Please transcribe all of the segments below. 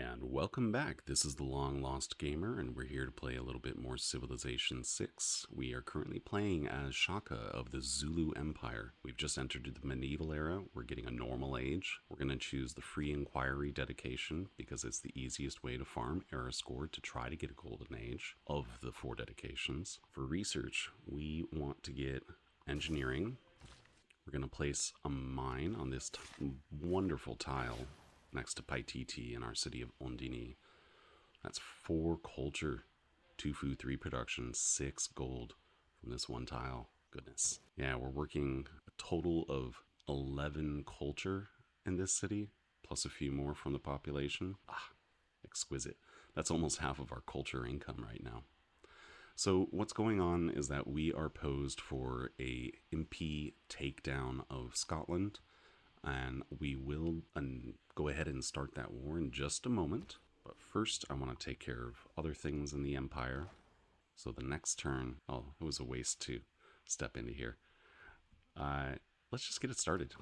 And welcome back. This is the Long Lost Gamer, and we're here to play a little bit more Civilization 6. We are currently playing as Shaka of the Zulu Empire. We've just entered the medieval era. We're getting a normal age. We're going to choose the free inquiry dedication because it's the easiest way to farm era score to try to get a golden age of the 4 dedications. For research, we want to get engineering. We're going to place a mine on this wonderful tile next to Paititi in our city of Ondini. That's 4 culture, 2 food, 3 production, 6 gold from this one tile. Goodness. Yeah, we're working a total of 11 culture in this city, plus a few more from the population. Exquisite. That's almost half of our culture income right now. So what's going on is that we are posed for a Impi takedown of Scotland, and we will go ahead and start that war in just a moment. But first, I want to take care of other things in the Empire. So the next turn, oh, it was a waste to step into here. Let's just get it started.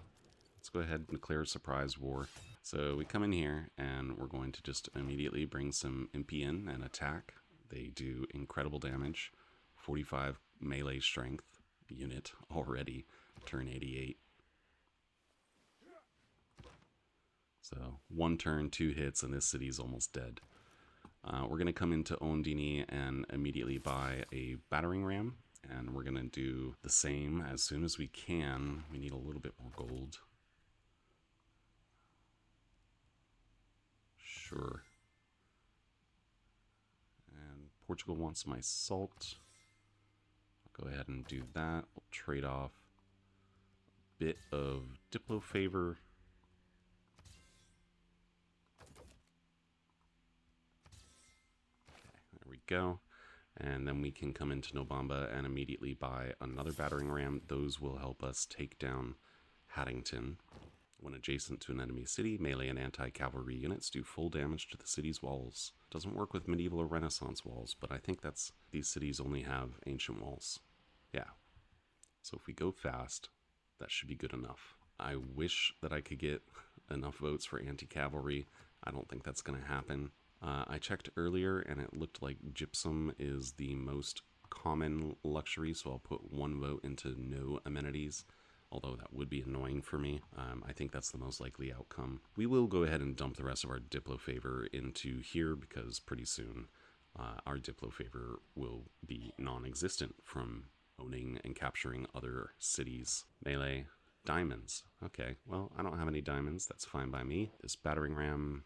Let's go ahead and declare a surprise war. So we come in here, and we're going to just immediately bring some Impi in and attack. They do incredible damage. 45 melee strength unit already, turn 88. So 1 turn, 2 hits, and this city's almost dead. We're going to come into Ondini and immediately buy a battering ram. And we're going to do the same as soon as we can. We need a little bit more gold. Sure. And Portugal wants my salt. I'll go ahead and do that. We'll trade off a bit of Diplo favor. There we go. And then we can come into Nobamba and immediately buy another battering ram. Those will help us take down Hattington. When adjacent to an enemy city, melee and anti-cavalry units do full damage to the city's walls. Doesn't work with medieval or Renaissance walls, but I think these cities only have ancient walls. Yeah. So if we go fast, that should be good enough. I wish that I could get enough votes for anti-cavalry. I don't think that's going to happen. I checked earlier and it looked like gypsum is the most common luxury, so I'll put 1 vote into no amenities, although that would be annoying for me. I think that's the most likely outcome. We will go ahead and dump the rest of our Diplo favor into here because pretty soon our Diplo favor will be non-existent from owning and capturing other cities. Melee, diamonds. Okay, well, I don't have any diamonds. That's fine by me. This battering ram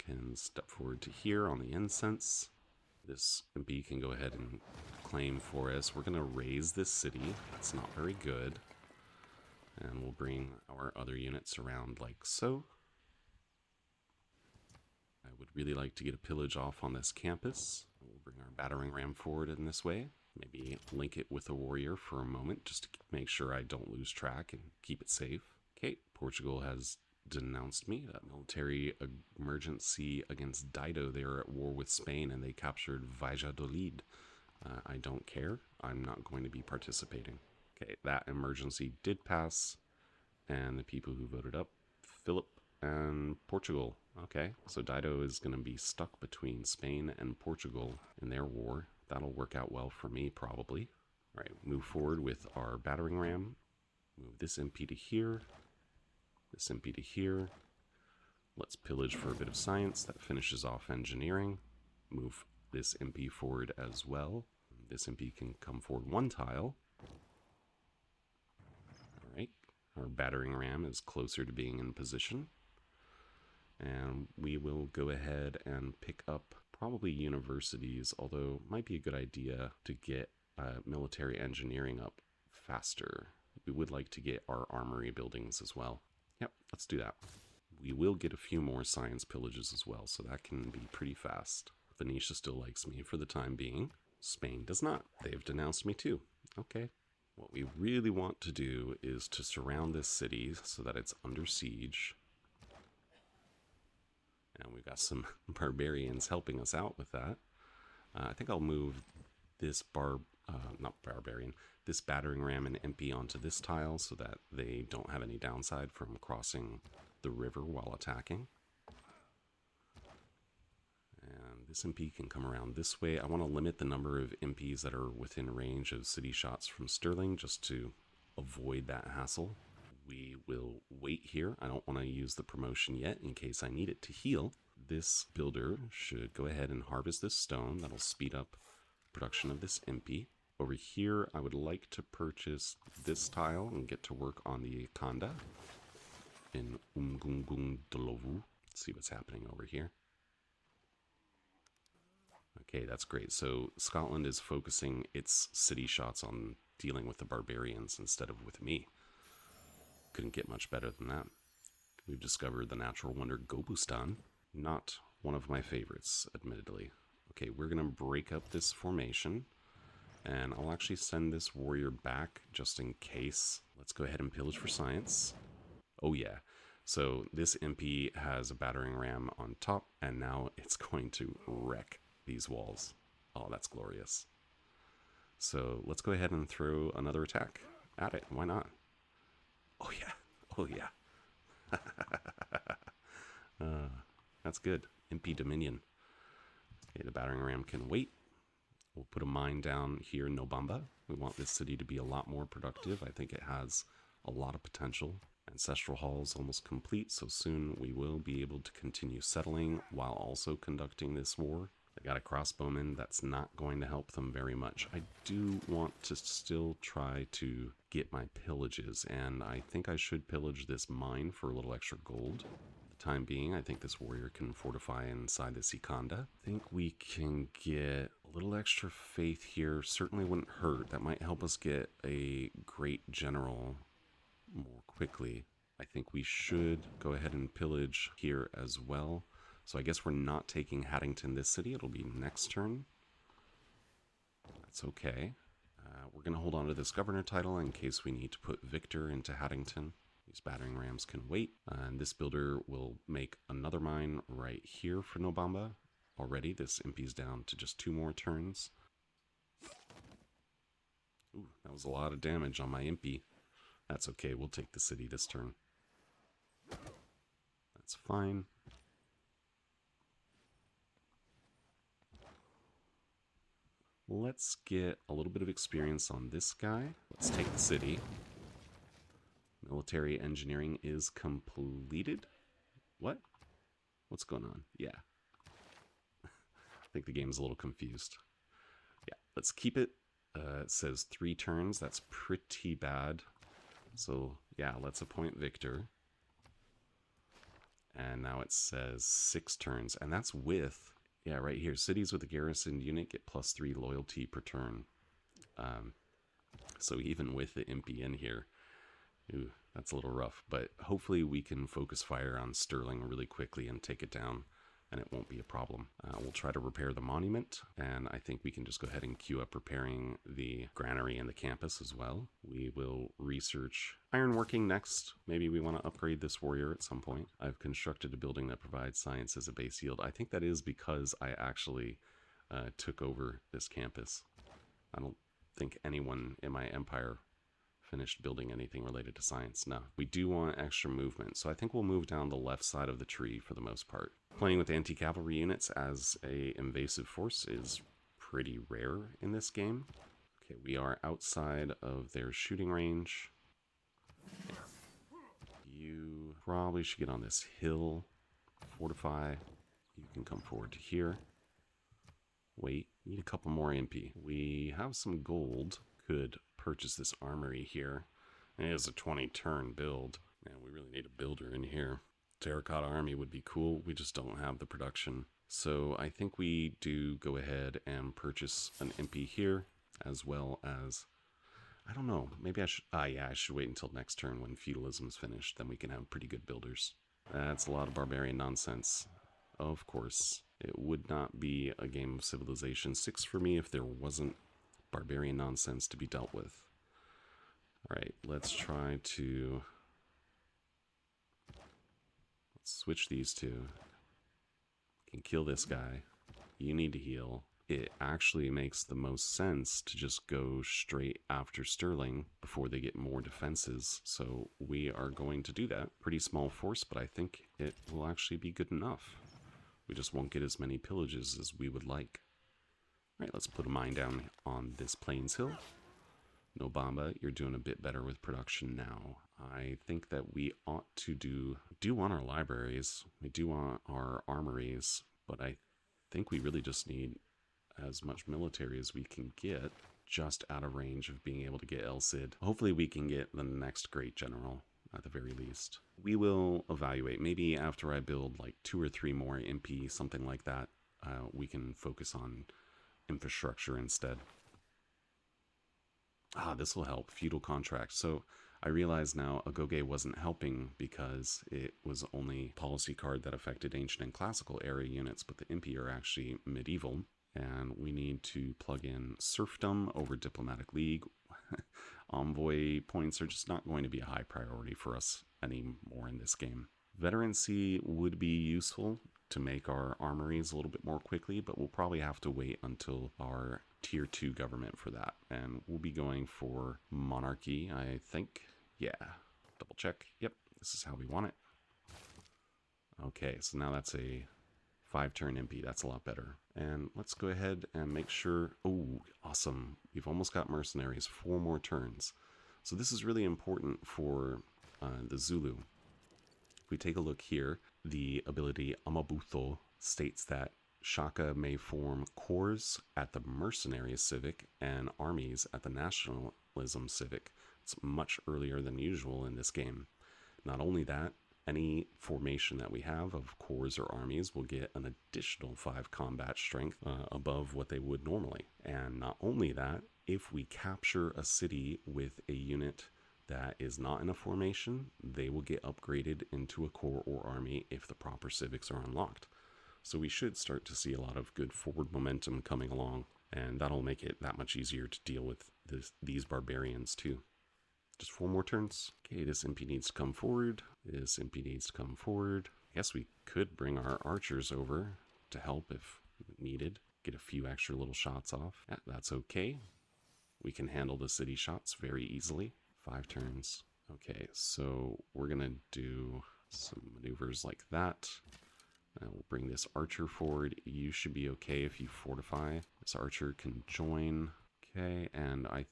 can step forward to here on the incense. This Impi can go ahead and claim for us. We're going to raise this city. That's not very good. And we'll bring our other units around like so. I would really like to get a pillage off on this campus. We'll bring our battering ram forward in this way. Maybe link it with a warrior for a moment just to make sure I don't lose track and keep it safe. Okay, Portugal has denounced me. That military emergency against Dido. They are at war with Spain and they captured Valladolid. I don't care. I'm not going to be participating. Okay, that emergency did pass. And the people who voted up, Philip and Portugal. Okay, so Dido is going to be stuck between Spain and Portugal in their war. That'll work out well for me, probably. All right, move forward with our battering ram. Move this MP to here. This Impi to here. Let's pillage for a bit of science. That finishes off engineering. Move this Impi forward as well. This Impi can come forward 1 tile. Alright, our battering ram is closer to being in position. And we will go ahead and pick up probably universities, although it might be a good idea to get military engineering up faster. We would like to get our armory buildings as well. Yep, let's do that. We will get a few more science pillages as well, so that can be pretty fast. Venetia still likes me for the time being. Spain does not. They've denounced me too. Okay. What we really want to do is to surround this city so that it's under siege. And we've got some barbarians helping us out with that. I think I'll move this this battering ram and Impi onto this tile so that they don't have any downside from crossing the river while attacking. This Impi can come around this way. I want to limit the number of Impis that are within range of city shots from Stirling just to avoid that hassle. We will wait here. I don't want to use the promotion yet in case I need it to heal. This builder should go ahead and harvest this stone. That'll speed up production of this Impi. Over here, I would like to purchase this tile and get to work on the Kanda in Umgungung Dolovu. Let's see what's happening over here. Okay, that's great. So Scotland is focusing its city shots on dealing with the barbarians instead of with me. Couldn't get much better than that. We've discovered the natural wonder Gobustan. Not one of my favorites, admittedly. Okay, we're going to break up this formation. And I'll actually send this warrior back just in case. Let's go ahead and pillage for science. Oh yeah. So this Impi has a battering ram on top, and now it's going to wreck these walls. Oh, that's glorious. So let's go ahead and throw another attack at it. Why not? Oh yeah. Oh yeah. That's good. Impi Dominion. Okay, the battering ram can wait. We'll put a mine down here in Nobamba. We want this city to be a lot more productive. I think it has a lot of potential. Ancestral Hall is almost complete, so soon we will be able to continue settling while also conducting this war. They got a crossbowman. That's not going to help them very much. I do want to still try to get my pillages, and I think I should pillage this mine for a little extra gold. For the time being, I think this warrior can fortify inside the Sikanda. I think we can get a little extra faith here. Certainly wouldn't hurt. That might help us get a great general more quickly. I think we should go ahead and pillage here as well. So I guess we're not taking Hattington this city. It'll be next turn. That's okay. We're going to hold on to this governor title in case we need to put Victor into Hattington. These battering rams can wait. And this builder will make another mine right here for Nobamba. Already, this Impi's down to just 2 more turns. Ooh, that was a lot of damage on my Impi. That's okay, we'll take the city this turn. That's fine. Let's get a little bit of experience on this guy. Let's take the city. Military engineering is completed. What? What's going on? Yeah. I think the game's a little confused. Yeah, let's keep it. It says 3 turns. That's pretty bad. So, yeah, let's appoint Victor. And now it says 6 turns. And that's with, yeah, right here. Cities with a garrison unit get +3 loyalty per turn. So even with the Impi in here, ooh, that's a little rough. But hopefully we can focus fire on Stirling really quickly and take it down. And it won't be a problem. We'll try to repair the monument, and I think we can just go ahead and queue up repairing the granary and the campus as well. We will research ironworking next. Maybe we want to upgrade this warrior at some point. I've constructed a building that provides science as a base yield. I think that is because I actually took over this campus. I don't think anyone in my empire finished building anything related to science. No, we do want extra movement, so I think we'll move down the left side of the tree for the most part. Playing with anti-cavalry units as a invasive force is pretty rare in this game. Okay, we are outside of their shooting range. You probably should get on this hill, fortify. You can come forward to here. Wait, need a couple more Impi. We have some gold. Could purchase this armory here. It is a 20-turn build. Man, we really need a builder in here. Terracotta army would be cool. We just don't have the production. So I think we do go ahead and purchase an Impi here, as well as, I don't know, maybe I should, yeah, I should wait until next turn when feudalism's finished. Then we can have pretty good builders. That's a lot of barbarian nonsense. Of course, it would not be a game of Civilization 6 for me if there wasn't barbarian nonsense to be dealt with. Alright, let's try to switch these two. Can kill this guy. You need to heal. It actually makes the most sense to just go straight after Stirling before they get more defenses. So we are going to do that. Pretty small force, but I think it will actually be good enough. We just won't get as many pillages as we would like. Alright, let's put a mine down on this Plains Hill. No Bamba, you're doing a bit better with production now. I think that we ought to do want our libraries. We do want our armories, but I think we really just need as much military as we can get, just out of range of being able to get El Cid. Hopefully we can get the next great general, at the very least. We will evaluate. Maybe after I build like 2 or 3 more Impi, something like that, we can focus on infrastructure instead. This will help. Feudal contract. So I realize now Agoge wasn't helping because it was only policy card that affected ancient and classical era units, but the Impi are actually medieval. And we need to plug in serfdom over diplomatic league. Envoy points are just not going to be a high priority for us anymore in this game. Veterancy would be useful to make our armories a little bit more quickly, but we'll probably have to wait until our tier 2 government for that. And we'll be going for monarchy, I think. Yeah, double check. Yep, this is how we want it. Okay, so now that's a 5-turn Impi. That's a lot better. And let's go ahead and make sure... Oh, awesome. We've almost got mercenaries. 4 more turns. So this is really important for the Zulu. If we take a look here, the ability Amabutho states that Shaka may form corps at the mercenary civic and armies at the nationalism civic. It's much earlier than usual in this game. Not only that, any formation that we have of corps or armies will get an additional 5 combat strength above what they would normally. And not only that, if we capture a city with a unit that is not in a formation, they will get upgraded into a corps or army if the proper civics are unlocked. So we should start to see a lot of good forward momentum coming along, and that'll make it that much easier to deal with these barbarians too. Just 4 more turns. Okay, this Impi needs to come forward. This Impi needs to come forward. I guess we could bring our archers over to help if needed. Get a few extra little shots off. Yeah, that's okay. We can handle the city shots very easily. 5 turns. Okay, so we're gonna do some maneuvers like that. We'll bring this archer forward. You should be okay if you fortify. This archer can join. Okay, and I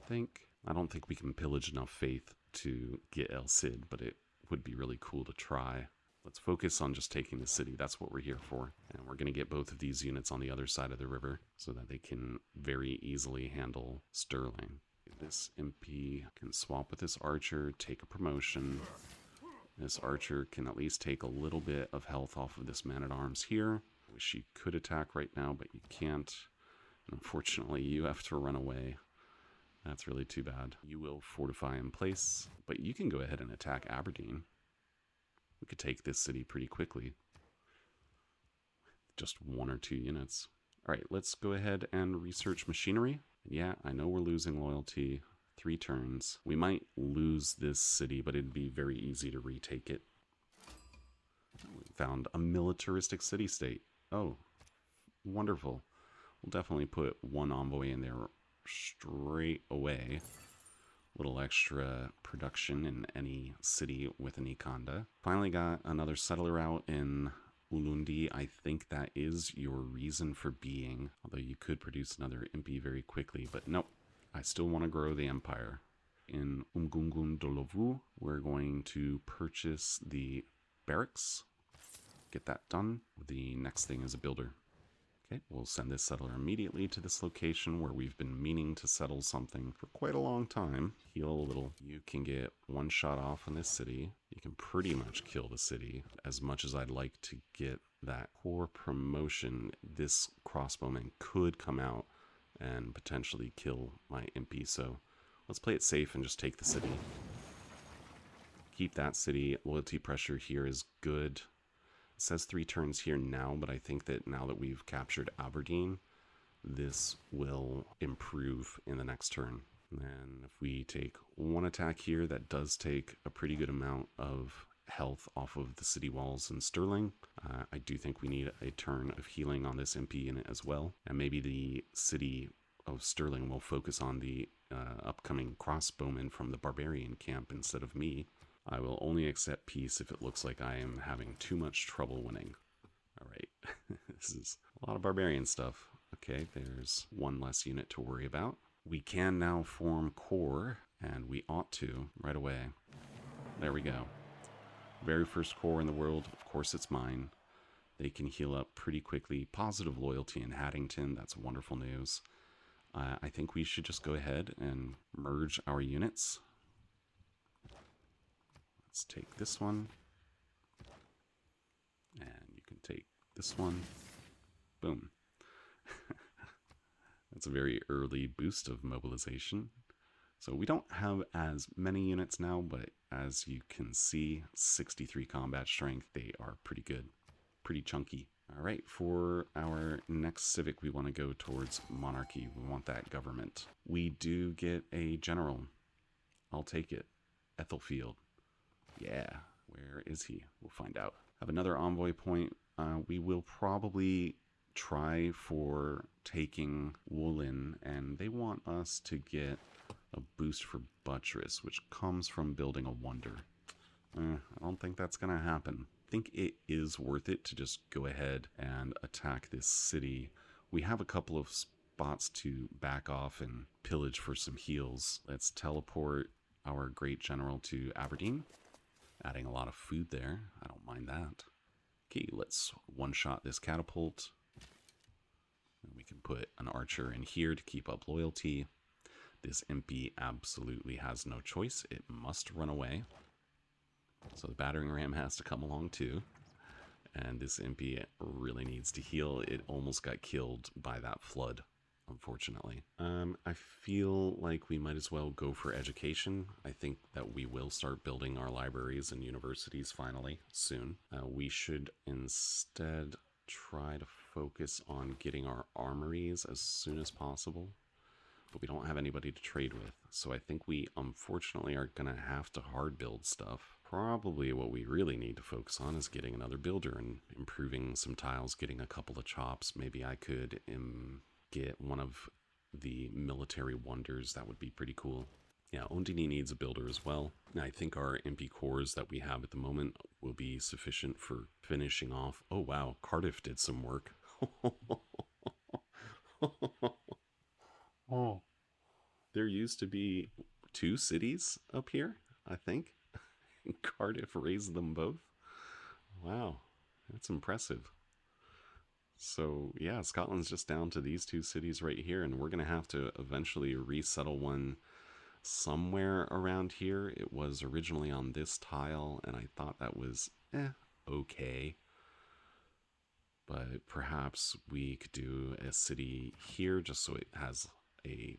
don't think we can pillage enough faith to get El Cid, but it would be really cool to try. Let's focus on just taking the city. That's what we're here for. And we're going to get both of these units on the other side of the river so that they can very easily handle Stirling. This Impi can swap with this archer, take a promotion. This archer can at least take a little bit of health off of this man-at-arms here. Wish you could attack right now, but you can't. And unfortunately, you have to run away. That's really too bad. You will fortify in place, but you can go ahead and attack Aberdeen. We could take this city pretty quickly. Just 1 or 2 units. All right, let's go ahead and research machinery. Yeah, I know we're losing loyalty. 3 turns. We might lose this city, but it'd be very easy to retake it. We found a militaristic city-state. Oh, wonderful. We'll definitely put 1 envoy in there straight away. Little extra production in any city with an Ikanda. Finally got another settler out in Ulundi. I think that is your reason for being, although you could produce another Impi very quickly, but nope. I still want to grow the empire. In Umgungun Dolovu, we're going to purchase the barracks. Get that done. The next thing is a builder. Okay, we'll send this settler immediately to this location where we've been meaning to settle something for quite a long time. Heal a little. You can get 1 shot off in this city. You can pretty much kill the city. As much as I'd like to get that core promotion, this crossbowman could come out and potentially kill my Impi. So let's play it safe and just take the city. Keep that city. Loyalty pressure here is good. It says 3 turns here now, but I think that now that we've captured Aberdeen, this will improve in the next turn. And if we take 1 attack here, that does take a pretty good amount of health off of the city walls in Stirling. I do think we need a turn of healing on this Impi unit as well. And maybe the city of Stirling will focus on the upcoming crossbowmen from the barbarian camp instead of me. I will only accept peace if it looks like I am having too much trouble winning. All right. This is a lot of barbarian stuff. Okay, there's one less unit to worry about. We can now form core, and we ought to right away. There we go. Very first core in the world. Of course, it's mine. They can heal up pretty quickly. Positive loyalty in Hattington. That's wonderful news. I think we should just go ahead and merge our units. Let's take this one. And you can take this one. Boom. That's a very early boost of mobilization. So we don't have as many units now, but as you can see, 63 combat strength. They are pretty good, pretty chunky. All right, for our next civic, we want to go towards monarchy. We want that government. We do get a general. I'll take it. Ethelfield. Yeah, where is he? We'll find out. Have another envoy point. We will probably try for taking Woolen, and they want us to get a boost for buttress, which comes from building a wonder. I don't think that's going to happen. I think it is worth it to just go ahead and attack this city. We have a couple of spots to back off and pillage for some heals. Let's teleport our great general to Aberdeen. Adding a lot of food there. I don't mind that. Okay, let's one-shot this catapult. And we can put an archer in here to keep up loyalty. This Impi absolutely has no choice. It must run away. So the battering ram has to come along too. And this Impi really needs to heal. It almost got killed by that flood, unfortunately. I feel like we might as well go for education. I think that we will start building our libraries and universities finally soon. We should instead try to focus on getting our armories as soon as possible. But we don't have anybody to trade with. So I think we unfortunately are going to have to hard build stuff. Probably what we really need to focus on is getting another builder and improving some tiles, getting a couple of chops. Maybe I could get one of the military wonders. That would be pretty cool. Yeah, Ondini needs a builder as well. I think our MP cores that we have at the moment will be sufficient for finishing off. Oh wow, Cardiff did some work. Oh. There used to be 2 cities up here, I think. Cardiff raised them both. Wow, that's impressive. So yeah, Scotland's just down to these 2 cities right here, and we're going to have to eventually resettle one somewhere around here. It was originally on this tile, and I thought that was okay. But perhaps we could do a city here just so it has a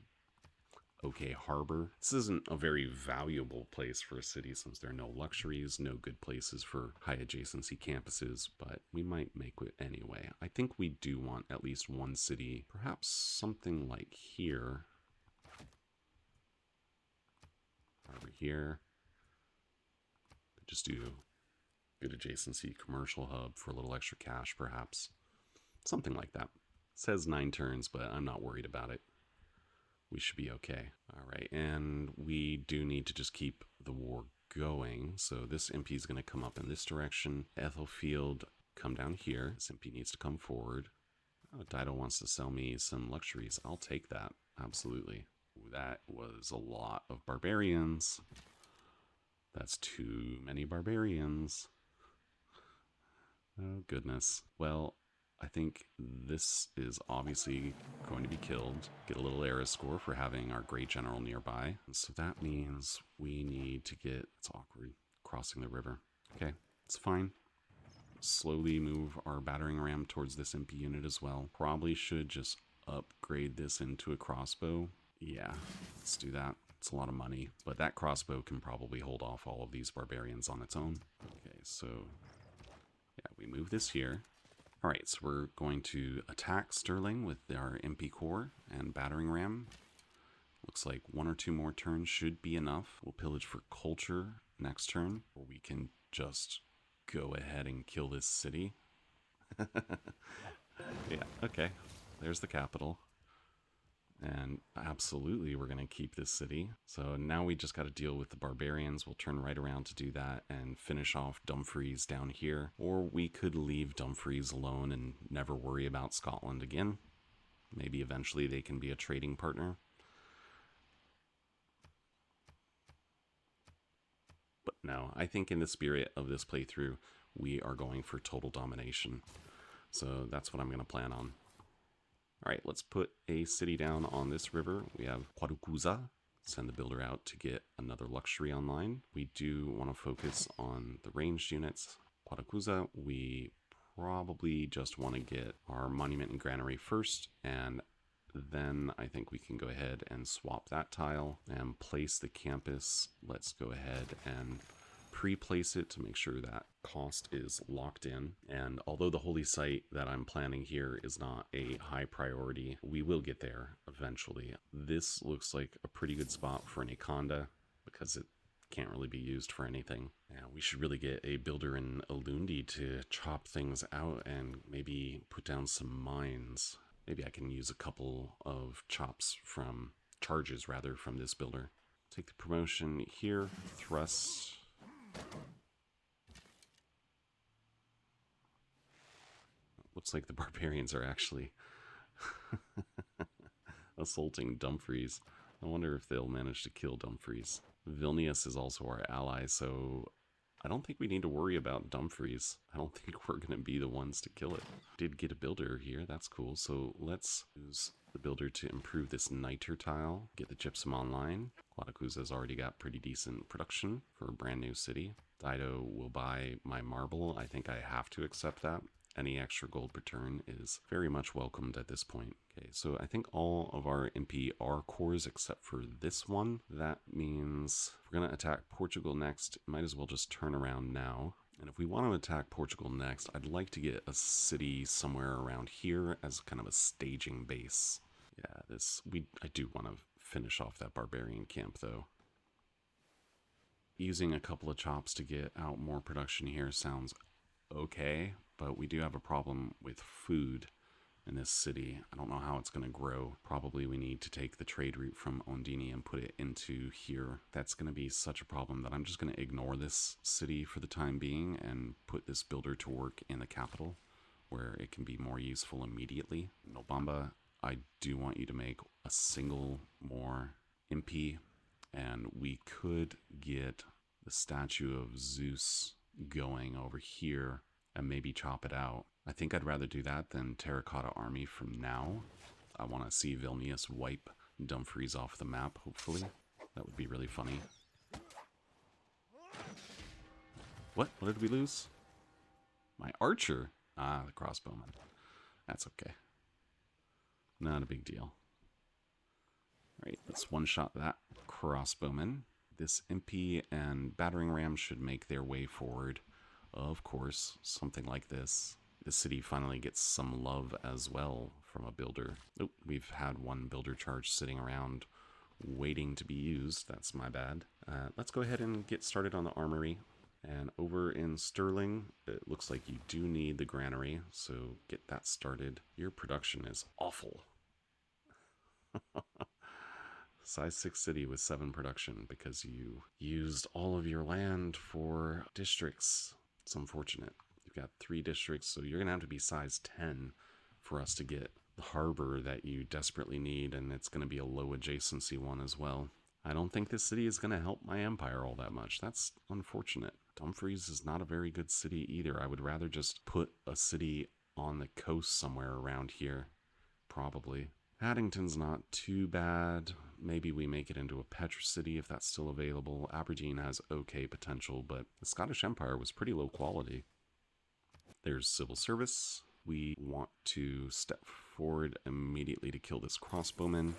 okay harbor. This isn't a very valuable place for a city since there are no luxuries, no good places for high adjacency campuses, but we might make it anyway. I think we do want at least one city, perhaps something like here. Over here. Just do good adjacency commercial hub for a little extra cash, perhaps. Something like that. It says 9 turns, but I'm not worried about it. We should be okay. All right, and we do need to just keep the war going. So this MP is going to come up in this direction. Ethelfield, come down here. This MP needs to come forward. Oh, Dido wants to sell me some luxuries. I'll take that. Absolutely. Ooh, that was a lot of barbarians. That's too many barbarians. Oh, goodness. Well, I think this is obviously going to be killed. Get a little era score for having our great general nearby. So that means we need to get, it's awkward, crossing the river. Okay, it's fine. Slowly move our battering ram towards this MP unit as well. Probably should just upgrade this into a crossbow. Yeah, let's do that. It's a lot of money, but that crossbow can probably hold off all of these barbarians on its own. Okay, so yeah, we move this here. All right, so we're going to attack Stirling with our MP core and battering ram. Looks like 1 or 2 more turns should be enough. We'll pillage for culture next turn, or we can just go ahead and kill this city. Yeah, okay. There's the capital. And absolutely, we're going to keep this city. So now we just got to deal with the barbarians. We'll turn right around to do that and finish off Dumfries down here. Or we could leave Dumfries alone and never worry about Scotland again. Maybe eventually they can be a trading partner. But no, I think in the spirit of this playthrough, we are going for total domination. So that's what I'm going to plan on. All right, let's put a city down on this river. We have Kwarukuza. Send the builder out to get another luxury online. We do want to focus on the ranged units. Kwarukuza, we probably just want to get our monument and granary first, and then I think we can go ahead and swap that tile and place the campus. Let's go ahead and pre-place it to make sure that cost is locked in. And although the holy site that I'm planning here is not a high priority, we will get there eventually. This looks like a pretty good spot for an Ikonda because it can't really be used for anything. Yeah, we should really get a builder in Alundi to chop things out and maybe put down some mines. Maybe I can use a couple of charges rather from this builder. Take the promotion here, thrust. Looks like the barbarians are actually assaulting Dumfries. I wonder if they'll manage to kill Dumfries. Vilnius is also our ally, so I don't think we need to worry about Dumfries. I don't think we're going to be the ones to kill it. Did get a builder here, that's cool. So let's use the builder to improve this niter tile, get the gypsum online. Kwarukuza's already got pretty decent production for a brand new city. Dido will buy my marble. I think I have to accept that. Any extra gold return is very much welcomed at this point. Okay, so I think all of our Impi are cores except for this one. That means if we're going to attack Portugal next, might as well just turn around now. And if we want to attack Portugal next, I'd like to get a city somewhere around here as kind of a staging base. Yeah, I do want to finish off that barbarian camp though. Using a couple of chops to get out more production here sounds okay, but we do have a problem with food in this city. I don't know how it's going to grow. Probably we need to take the trade route from Ondini and put it into here. That's going to be such a problem that I'm just going to ignore this city for the time being and put this builder to work in the capital where it can be more useful immediately. Nobamba, I do want you to make a single more Impi, and we could get the statue of Zeus going over here and maybe chop it out. I think I'd rather do that than terracotta army from now. I want to see Vilnius wipe Dumfries off the map, hopefully. That would be really funny. What? What did we lose? My archer? Ah, the crossbowman. That's okay. Not a big deal. Alright, let's one-shot that crossbowman. This Impi and battering ram should make their way forward. Of course, something like this. The city finally gets some love as well from a builder. Oh, we've had one builder charge sitting around waiting to be used. That's my bad. Let's go ahead and get started on the armory. And over in Stirling, it looks like you do need the granary, so get that started. Your production is awful. Size 6 city with 7 production because you used all of your land for districts. It's unfortunate. You've got 3 districts, so you're going to have to be size 10 for us to get the harbor that you desperately need, and it's going to be a low adjacency one as well. I don't think this city is going to help my empire all that much. That's unfortunate. Dumfries is not a very good city either. I would rather just put a city on the coast somewhere around here, probably. Hattington's not too bad. Maybe we make it into a Petra city if that's still available. Aberdeen has okay potential, but the Scottish Empire was pretty low quality. There's civil service. We want to step forward immediately to kill this crossbowman.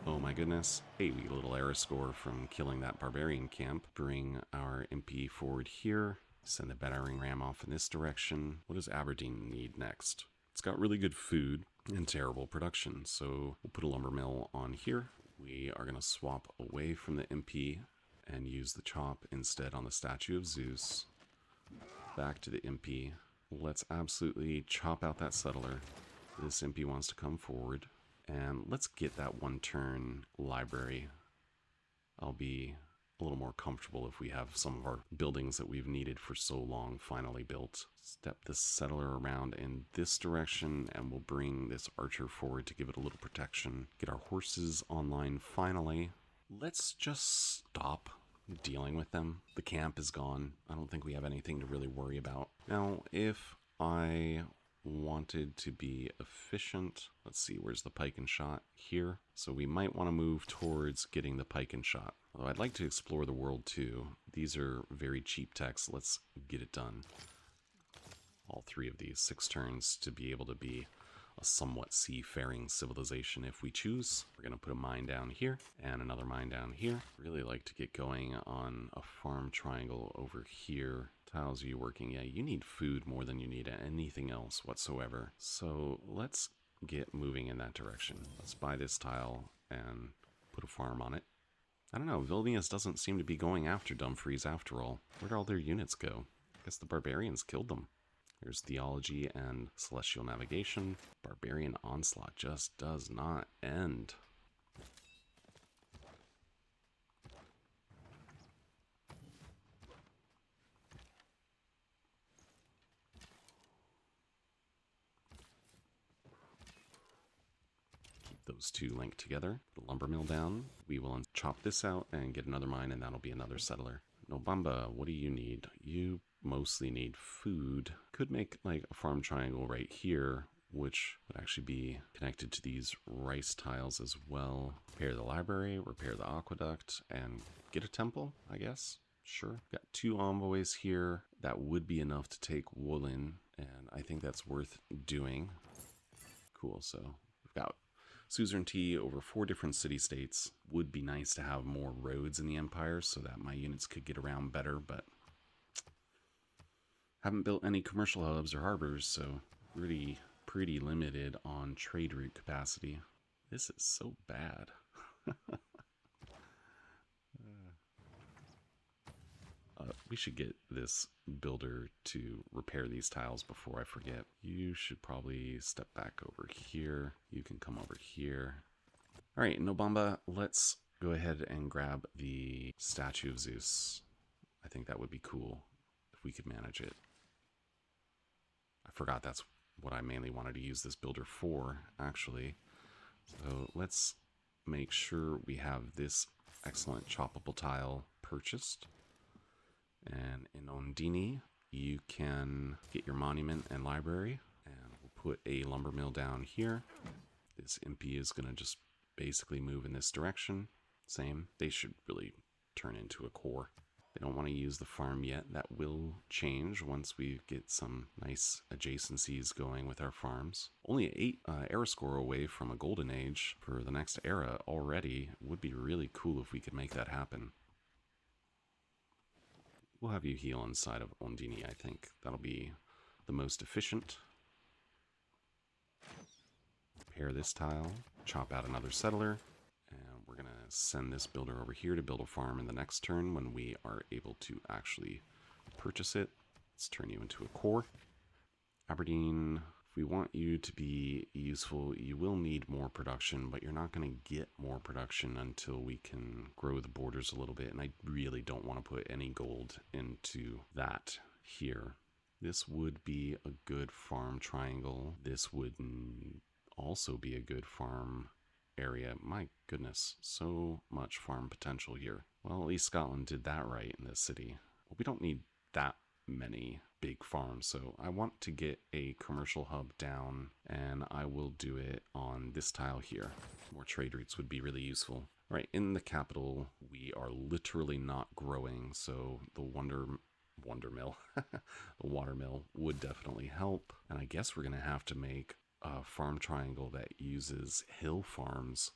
Oh my goodness. Hey, we get a little error score from killing that barbarian camp. Bring our MP forward here. Send the battering ram off in this direction. What does Aberdeen need next? It's got really good food and terrible production, so we'll put a lumber mill on here. We are going to swap away from the MP and use the chop instead on the statue of Zeus. Back to the MP. Let's absolutely chop out that settler. This MP wants to come forward. And let's get that one turn library. I'll be a little more comfortable if we have some of our buildings that we've needed for so long finally built. Step this settler around in this direction, and we'll bring this archer forward to give it a little protection. Get our horses online finally. Let's just stop dealing with them. The camp is gone. I don't think we have anything to really worry about. Now, if I wanted to be efficient, let's see, where's the pike and shot? Here. So we might want to move towards getting the pike and shot. Although I'd like to explore the world too. These are very cheap techs. Let's get it done. All 3 of these, 6 turns to be able to be a somewhat seafaring civilization if we choose. We're going to put a mine down here and another mine down here. Really like to get going on a farm triangle over here. Tiles, are you working? Yeah, you need food more than you need anything else whatsoever. So let's get moving in that direction. Let's buy this tile and put a farm on it. I don't know, Vilnius doesn't seem to be going after Dumfries after all. Where'd all their units go? I guess the barbarians killed them. There's theology and celestial navigation. Barbarian onslaught just does not end. Keep those 2 linked together. Put a lumber mill down. We will chop this out and get another mine, and that'll be another settler. Nobamba, what do you need? You mostly need food. Could make like a farm triangle right here, which would actually be connected to these rice tiles as well. Repair the library, repair the aqueduct, and get a temple, I guess. Sure. Got 2 envoys here. That would be enough to take Woolen, and I think that's worth doing. Cool, so we've got suzerainty over 4 different city-states. Would be nice to have more roads in the Empire so that my units could get around better, but haven't built any commercial hubs or harbors, so pretty limited on trade route capacity. This is so bad. We should get this builder to repair these tiles before I forget. You should probably step back over here. You can come over here. All right, Nobamba, let's go ahead and grab the statue of Zeus. I think that would be cool if we could manage it. I forgot that's what I mainly wanted to use this builder for, actually. So let's make sure we have this excellent choppable tile purchased. And in Ondini, you can get your monument and library. And we'll put a lumber mill down here. This Impi is going to just basically move in this direction. Same. They should really turn into a core. They don't want to use the farm yet. That will change once we get some nice adjacencies going with our farms. Only 8 era score away from a golden age for the next era already. Would be really cool if we could make that happen. We'll have you heal inside of Ondini, I think. That'll be the most efficient. Repair this tile. Chop out another settler. And we're going to send this builder over here to build a farm in the next turn when we are able to actually purchase it. Let's turn you into a core. Aberdeen, if we want you to be useful, you will need more production, but you're not going to get more production until we can grow the borders a little bit. And I really don't want to put any gold into that here. This would be a good farm triangle. This would also be a good farm area. My goodness, so much farm potential here. Well, at least Scotland did that right in this city. Well, we don't need that many big farms, so I want to get a commercial hub down, and I will do it on this tile here. More trade routes would be really useful. All right, in the capital, we are literally not growing, so the wonder mill, the water mill would definitely help. And I guess we're gonna have to make a farm triangle that uses hill farms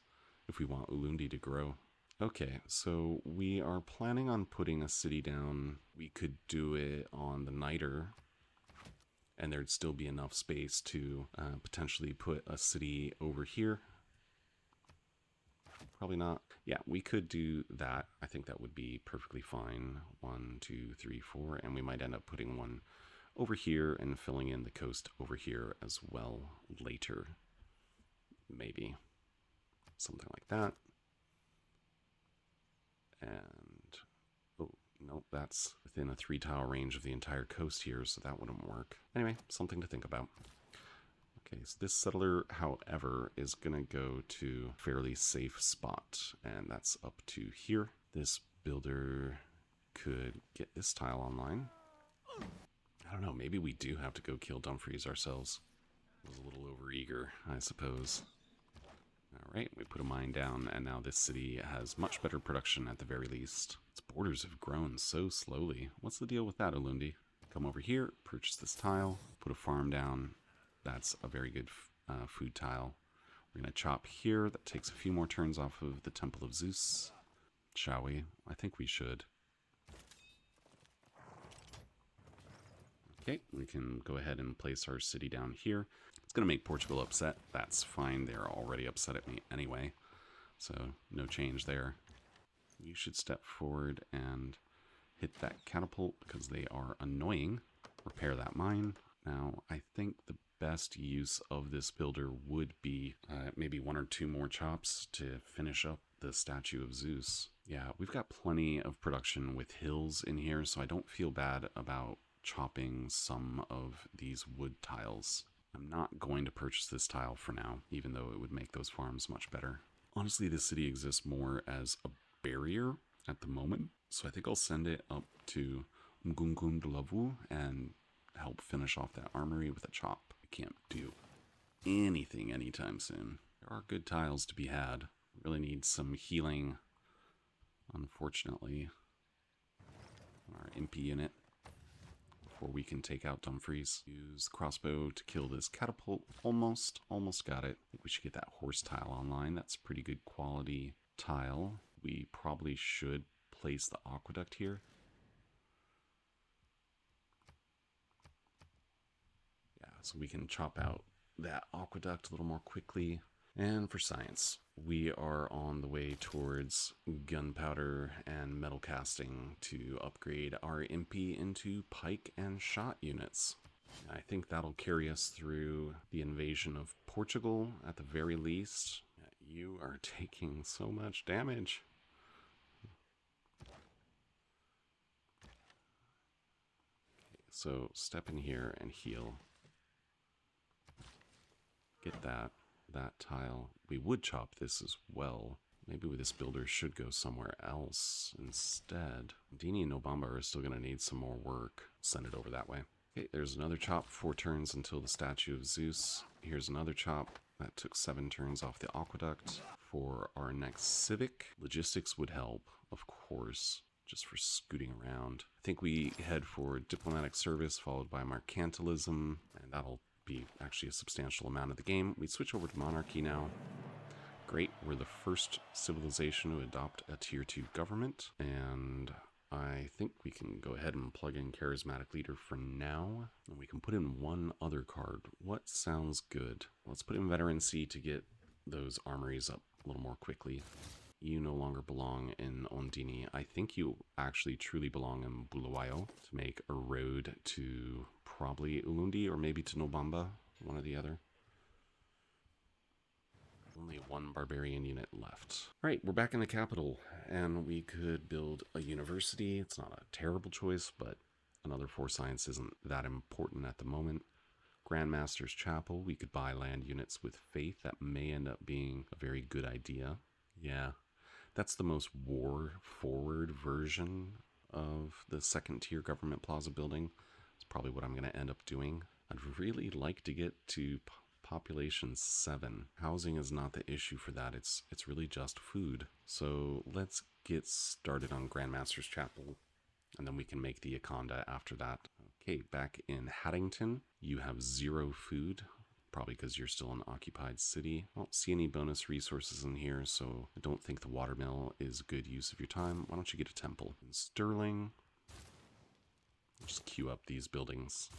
if we want Ulundi to grow. Okay, so we are planning on putting a city down. We could do it on the Niter, and there'd still be enough space to potentially put a city over here. Probably not. Yeah, we could do that. I think that would be perfectly fine. 1, 2, 3, 4, and we might end up putting one over here and filling in the coast over here as well later. Maybe. Something like that. And, oh, nope, that's within a 3-tile range of the entire coast here, so that wouldn't work. Anyway, something to think about. Okay, so this settler, however, is going to go to a fairly safe spot, and that's up to here. This builder could get this tile online. I don't know, maybe we do have to go kill Dumfries ourselves. I was a little overeager, I suppose. Alright, we put a mine down, and now this city has much better production at the very least. Its borders have grown so slowly. What's the deal with that, Ulundi? Come over here, purchase this tile, put a farm down. That's a very good food tile. We're going to chop here. That takes a few more turns off of the Temple of Zeus. Shall we? I think we should. Okay, we can go ahead and place our city down here. It's going to make Portugal upset. That's fine. They're already upset at me anyway. So no change there. You should step forward and hit that catapult because they are annoying. Repair that mine. Now, I think the best use of this builder would be maybe 1 or 2 more chops to finish up the statue of Zeus. Yeah, we've got plenty of production with hills in here, so I don't feel bad about chopping some of these wood tiles. I'm not going to purchase this tile for now, even though it would make those farms much better. Honestly, this city exists more as a barrier at the moment, so I think I'll send it up to Mgungun de Lavu and help finish off that armory with a chop. I can't do anything anytime soon. There are good tiles to be had. Really need some healing, unfortunately. Our Impi unit before we can take out Dumfries. Use the crossbow to kill this catapult. Almost got it. I think we should get that horse tile online. That's pretty good quality tile. We probably should place the aqueduct here. Yeah, so we can chop out that aqueduct a little more quickly. And for science, we are on the way towards gunpowder and metal casting to upgrade our Impi into pike and shot units. I think that'll carry us through the invasion of Portugal at the very least. You are taking so much damage. Okay, so step in here and heal. Get that tile. We would chop this as well. Maybe this builder should go somewhere else instead. Dini and Nobamba are still going to need some more work. Send it over that way. Okay, there's another chop. 4 turns until the statue of Zeus. Here's another chop. That took 7 turns off the aqueduct. For our next civic, logistics would help, of course, just for scooting around. I think we head for diplomatic service followed by mercantilism, and that'll be actually a substantial amount of the game. We switch over to monarchy now. Great, we're the first civilization to adopt a tier 2 government, and I think we can go ahead and plug in charismatic leader for now, and we can put in one other card. What sounds good? Let's put in veteran C to get those armories up a little more quickly. You no longer belong in Ondini. I think you actually truly belong in Bulawayo to make a road to probably Ulundi or maybe to Nobamba, one or the other. Only 1 barbarian unit left. All right, we're back in the capital, and we could build a university. It's not a terrible choice, but another 4 science isn't that important at the moment. Grandmaster's Chapel, we could buy land units with faith. That may end up being a very good idea. Yeah, that's the most war-forward version of the 2nd-tier government plaza building. It's probably what I'm going to end up doing. I'd really like to get to population 7. Housing is not the issue for that. It's really just food. So let's get started on Grandmaster's Chapel, and then we can make the Akonda after that. Okay, back in Hattington, you have 0 food. Probably because you're still an occupied city. I don't see any bonus resources in here, so I don't think the watermill is a good use of your time. Why don't you get a temple? In Stirling, just queue up these buildings.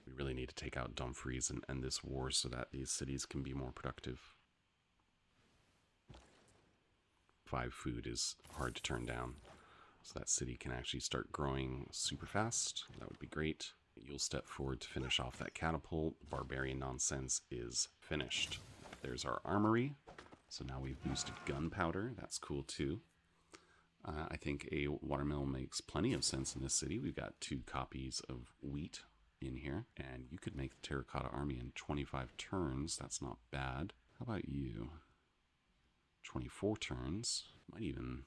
We really need to take out Dumfries and end this war so that these cities can be more productive. 5 food is hard to turn down, so that city can actually start growing super fast. That would be great. You'll step forward to finish off that catapult. Barbarian nonsense is finished. There's our armory. So now we've boosted gunpowder. That's cool too. I think a watermill makes plenty of sense in this city. We've got 2 copies of wheat in here, and you could make the terracotta army in 25 turns. That's not bad. How about you? 24 turns. Might even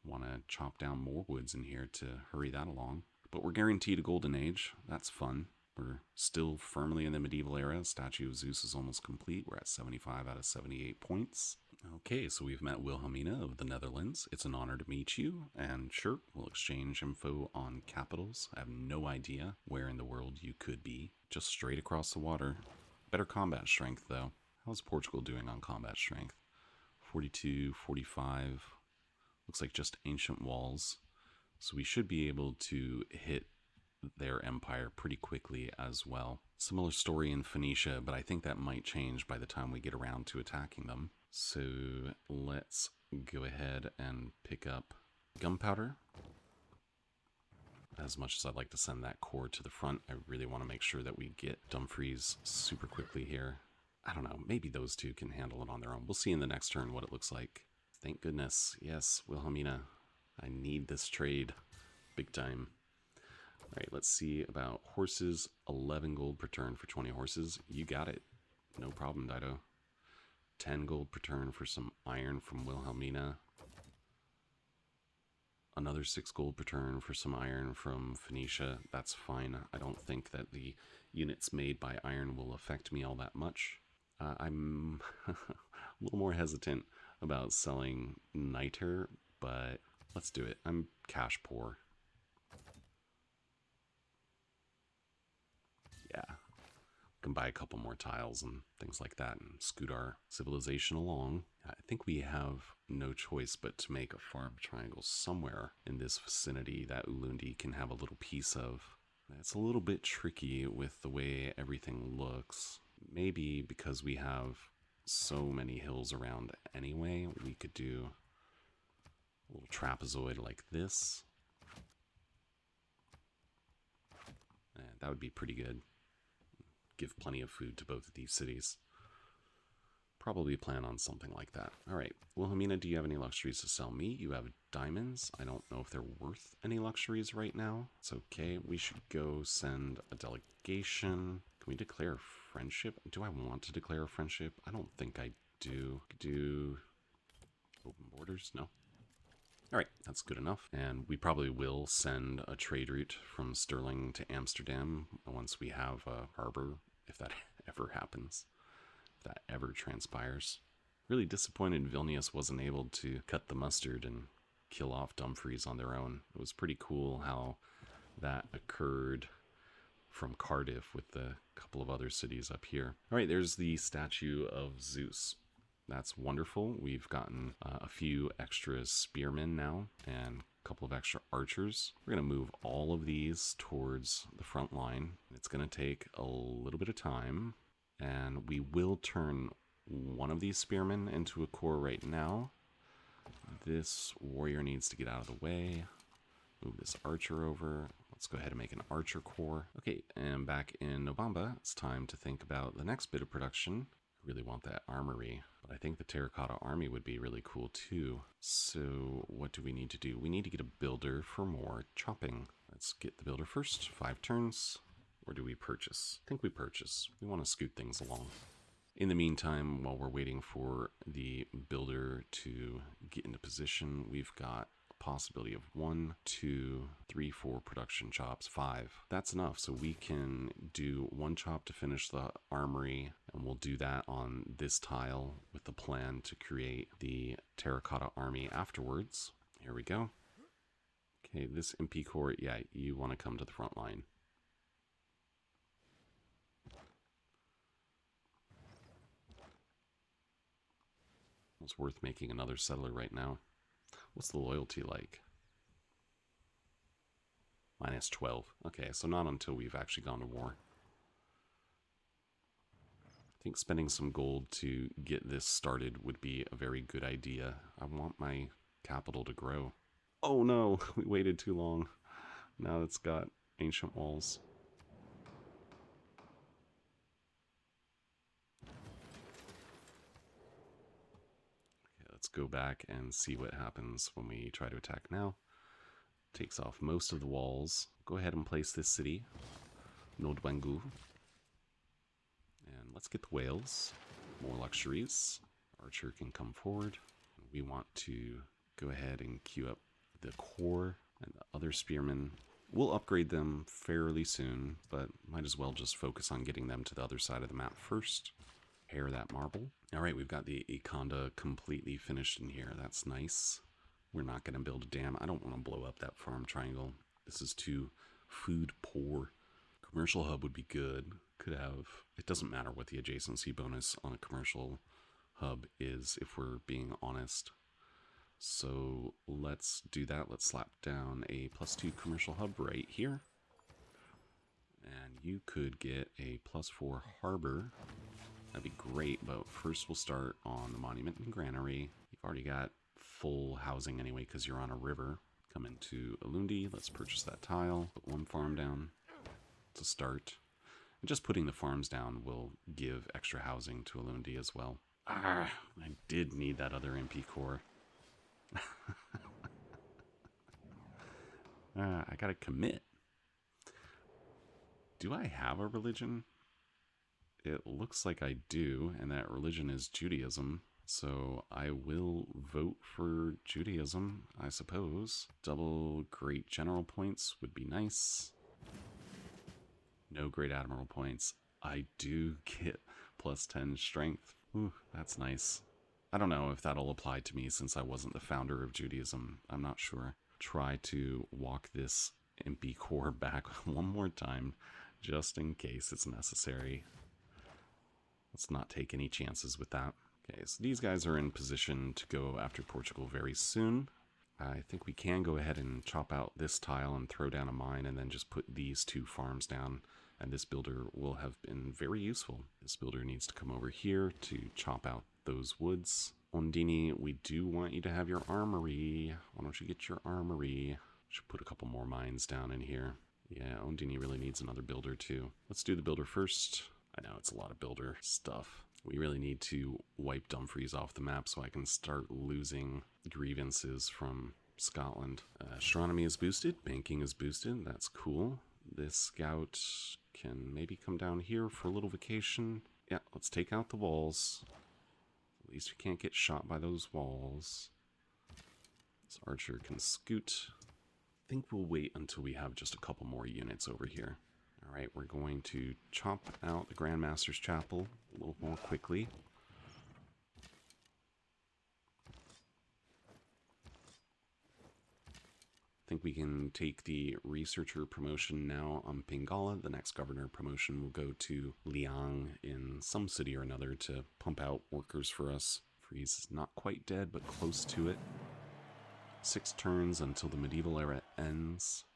want to chop down more woods in here to hurry that along. But we're guaranteed a golden age. That's fun. We're still firmly in the medieval era. Statue of Zeus is almost complete. We're at 75 out of 78 points. Okay, so we've met Wilhelmina of the Netherlands. It's an honor to meet you, and sure, we'll exchange info on capitals. I have no idea where in the world you could be. Just straight across the water. Better combat strength, though. How's Portugal doing on combat strength? 42, 45. Looks like just ancient walls. So we should be able to hit their empire pretty quickly as well. Similar story in Phoenicia, but I think that might change by the time we get around to attacking them. So let's go ahead and pick up gunpowder. As much as I'd like to send that corps to the front, I really want to make sure that we get Dumfries super quickly here. I don't know, maybe those 2 can handle it on their own. We'll see in the next turn what it looks like. Thank goodness. Yes, Wilhelmina. I need this trade. Big time. All right, let's see about horses. 11 gold per turn for 20 horses. You got it. No problem, Dido. 10 gold per turn for some iron from Wilhelmina. Another 6 gold per turn for some iron from Phoenicia. That's fine. I don't think that the units made by iron will affect me all that much. I'm a little more hesitant about selling niter, but let's do it. I'm cash poor. Yeah, we can buy a couple more tiles and things like that and scoot our civilization along. I think we have no choice but to make a farm triangle somewhere in this vicinity that Ulundi can have a little piece of. It's a little bit tricky with the way everything looks. Maybe because we have so many hills around anyway, we could do a little trapezoid like this. That would be pretty good. Give plenty of food to both of these cities. Probably plan on something like that. All right, Wilhelmina, do you have any luxuries to sell me? You have diamonds. I don't know if they're worth any luxuries right now. It's okay. We should go send a delegation. Can we declare friendship? Do I want to declare a friendship? I don't think I do. Do open borders? No. All right, that's good enough. And we probably will send a trade route from Stirling to Amsterdam once we have a harbor, if that ever happens. That ever transpires. Really disappointed Vilnius wasn't able to cut the mustard and kill off Dumfries on their own. It was pretty cool how that occurred from Cardiff with the couple of other cities up here. All right, there's the statue of Zeus. That's wonderful. We've gotten a few extra spearmen now and a couple of extra archers. We're going to move all of these towards the front line. It's going to take a little bit of time. And we will turn one of these spearmen into a corps right now. This warrior needs to get out of the way. Move this archer over. Let's go ahead and make an archer corps. Okay, and back in Novamba, it's time to think about the next bit of production. I really want that armory, but I think the terracotta army would be really cool too. So what do we need to do? We need to get a builder for more chopping. Let's get the builder first. 5 turns. Or do we purchase? I think we purchase. We want to scoot things along. In the meantime, while we're waiting for the builder to get into position, we've got a possibility of 1, 2, 3, 4 production chops, 5. That's enough. So we can do 1 chop to finish the armory, and we'll do that on this tile with the plan to create the terracotta army afterwards. Here we go. Okay, this Impi corps, yeah, you want to come to the front line. It's worth making another settler right now. What's the loyalty like? -12. Okay, so not until we've actually gone to war. I think spending some gold to get this started would be a very good idea. I want my capital to grow. Oh no, we waited too long. Now it's got ancient walls. Let's go back and see what happens when we try to attack now. Takes off most of the walls. Go ahead and place this city, Nodwangu. And let's get the whales. More luxuries. Archer can come forward. We want to go ahead and queue up the core and the other spearmen. We'll upgrade them fairly soon, but might as well just focus on getting them to the other side of the map first. Pair that marble. All right, we've got the Ikonda completely finished in here. That's nice. We're not going to build a dam. I don't want to blow up that farm triangle. This is too food poor. Commercial hub would be good. Could have... It doesn't matter what the adjacency bonus on a commercial hub is, if we're being honest. So let's do that. Let's slap down a +2 commercial hub right here. And you could get a +4 harbor. That'd be great, but first we'll start on the monument and granary. You've already got full housing anyway because you're on a river. Come into Alundi. Let's purchase that tile. Put one farm down to start. And just putting the farms down will give extra housing to Alundi as well. I did need that other Impi core. I gotta commit. Do I have a religion? It looks like I do, and that religion is Judaism. So I will vote for Judaism, I suppose. Double great general points would be nice. No great admiral points. I do get +10 strength. Ooh, that's nice. I don't know if that'll apply to me since I wasn't the founder of Judaism. I'm not sure. Try to walk this Impi core back one more time, just in case it's necessary. Let's not take any chances with that. Okay, so these guys are in position to go after Portugal very soon. I think we can go ahead and chop out this tile and throw down a mine and then just put these 2 farms down. And this builder will have been very useful. This builder needs to come over here to chop out those woods. Ondini, we do want you to have your armory. Why don't you get your armory? Should put a couple more mines down in here. Yeah, Ondini really needs another builder too. Let's do the builder first. I know it's a lot of builder stuff. We really need to wipe Dumfries off the map so I can start losing grievances from Scotland. Astronomy is boosted. Banking is boosted. That's cool. This scout can maybe come down here for a little vacation. Yeah, let's take out the walls. At least we can't get shot by those walls. This archer can scoot. I think we'll wait until we have just a couple more units over here. All right, we're going to chop out the Grandmaster's Chapel a little more quickly. I think we can take the researcher promotion now on Pingala. The next governor promotion will go to Liang in some city or another to pump out workers for us. Freeze is not quite dead, but close to it. 6 turns until the medieval era ends.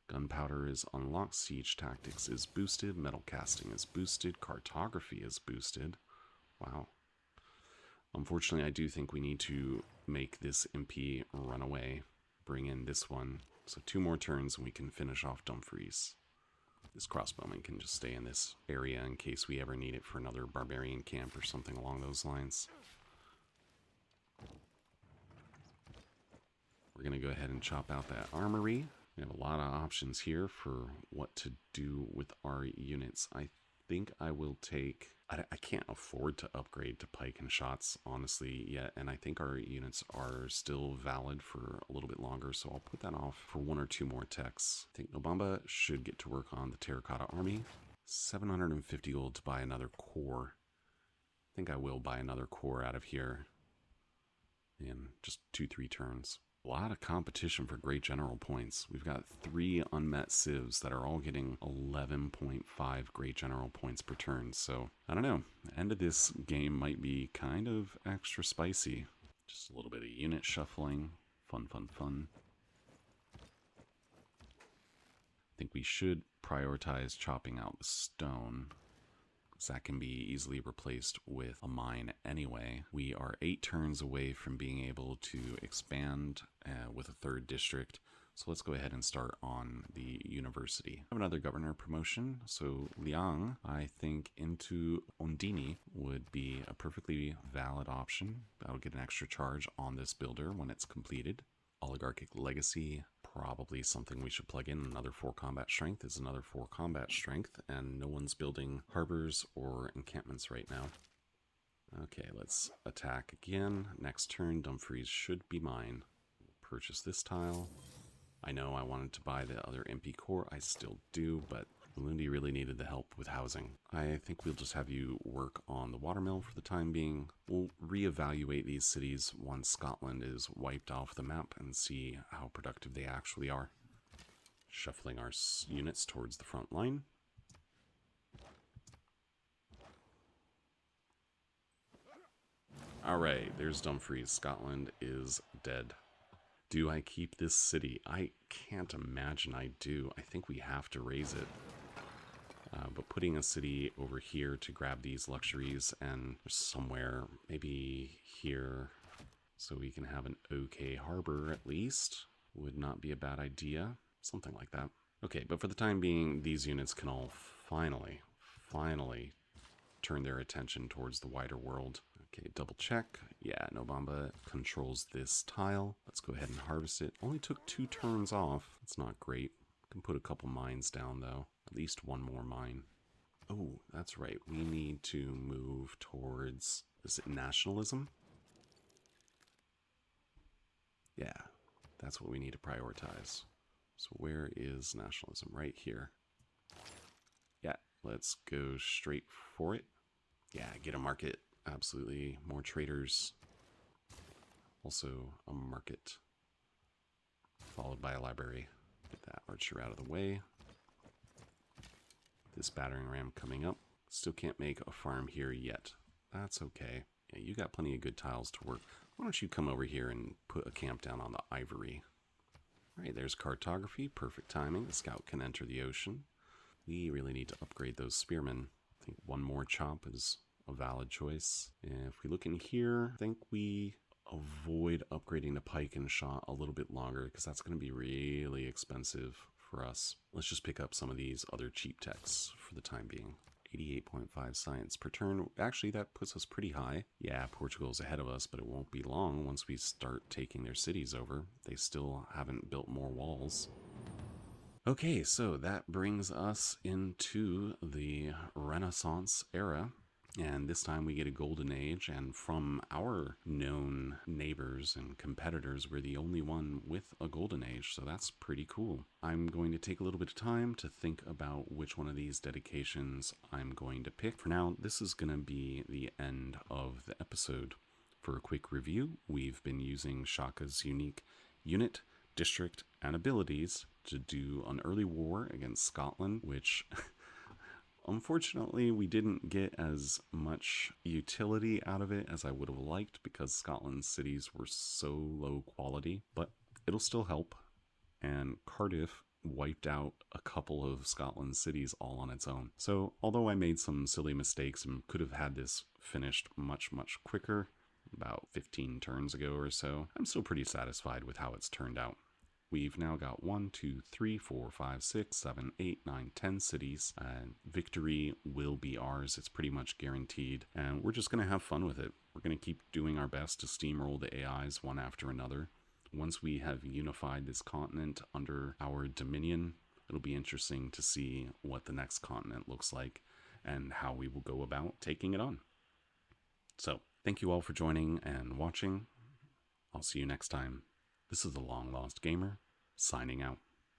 Gunpowder is unlocked, siege tactics is boosted, metal casting is boosted, cartography is boosted. Wow. Unfortunately, I do think we need to make this Impi run away. Bring in this one. So 2 more turns and we can finish off Dumfries. This crossbowman can just stay in this area in case we ever need it for another barbarian camp or something along those lines. We're going to go ahead and chop out that armory. We have a lot of options here for what to do with our units. I think I will take... I can't afford to upgrade to pike and shots, honestly, yet. And I think our units are still valid for a little bit longer, so I'll put that off for 1 or 2 more techs. I think Nobamba should get to work on the Terracotta Army. 750 gold to buy another core. I think I will buy another core out of here in just 2-3 turns. A lot of competition for great general points. We've got 3 unmet civs that are all getting 11.5 great general points per turn. So, I don't know. The end of this game might be kind of extra spicy. Just a little bit of unit shuffling. Fun, fun, fun. I think we should prioritize chopping out the stone, because that can be easily replaced with a mine anyway. We are 8 turns away from being able to expand with a 3rd district, So let's go ahead and start on the university. I have another governor promotion. So Liang, I think into Ondini would be a perfectly valid option. That'll get an extra charge on this builder when it's completed. Oligarchic legacy, probably something we should plug in. Another 4 combat strength is another 4 combat strength, and no one's building harbors or encampments right now. Okay, let's attack again. Next turn, Dumfries should be mine. Purchase this tile. I know I wanted to buy the other Impi core. I still do, but Lundi really needed the help with housing. I think we'll just have you work on the watermill for the time being. We'll reevaluate these cities once Scotland is wiped off the map and see how productive they actually are. Shuffling our units towards the front line. Alright, there's Dumfries. Scotland is dead. Do I keep this city? I can't imagine I do. I think we have to raise it. But putting a city over here to grab these luxuries and somewhere, maybe here, so we can have an okay harbor at least, would not be a bad idea. Something like that. Okay, but for the time being, these units can all finally turn their attention towards the wider world. Okay, double check. Yeah, Nobamba controls this tile. Let's go ahead and harvest it. Only took 2 turns off. That's not great. Can put a couple mines down though. At least 1 more mine. Oh, that's right. We need to move towards, is it nationalism? Yeah, that's what we need to prioritize. So where is nationalism? Right here. Yeah, let's go straight for it. Yeah, get a market. Absolutely. More traders. Also a market. Followed by a library. Get that archer out of the way. This battering ram coming up. Still can't make a farm here yet. That's okay. Yeah, you got plenty of good tiles to work. Why don't you come over here and put a camp down on the ivory? Alright, there's cartography. Perfect timing. The scout can enter the ocean. We really need to upgrade those spearmen. I think 1 more chop is a valid choice. And if we look in here, I think we avoid upgrading the pike and shot a little bit longer because that's going to be really expensive for us. Let's just pick up some of these other cheap techs for the time being. 88.5 science per turn. Actually, that puts us pretty high. Yeah, Portugal's ahead of us, but it won't be long once we start taking their cities over. They still haven't built more walls. Okay, so that brings us into the Renaissance era. And this time we get a golden age, and from our known neighbors and competitors, we're the only one with a golden age, so that's pretty cool. I'm going to take a little bit of time to think about which one of these dedications I'm going to pick. For now, this is going to be the end of the episode. For a quick review, we've been using Shaka's unique unit, district, and abilities to do an early war against Scotland, which... Unfortunately, we didn't get as much utility out of it as I would have liked because Scotland's cities were so low quality, but it'll still help. And Cardiff wiped out a couple of Scotland's cities all on its own. So although I made some silly mistakes and could have had this finished much quicker, about 15 turns ago or so, I'm still pretty satisfied with how it's turned out. We've now got 1, 2, 3, 4, 5, 6, 7, 8, 9, 10 cities, and victory will be ours. It's pretty much guaranteed, and we're just going to have fun with it. We're going to keep doing our best to steamroll the AIs one after another. Once we have unified this continent under our dominion, it'll be interesting to see what the next continent looks like and how we will go about taking it on. So, thank you all for joining and watching. I'll see you next time. This is the Long Lost Gamer, signing out.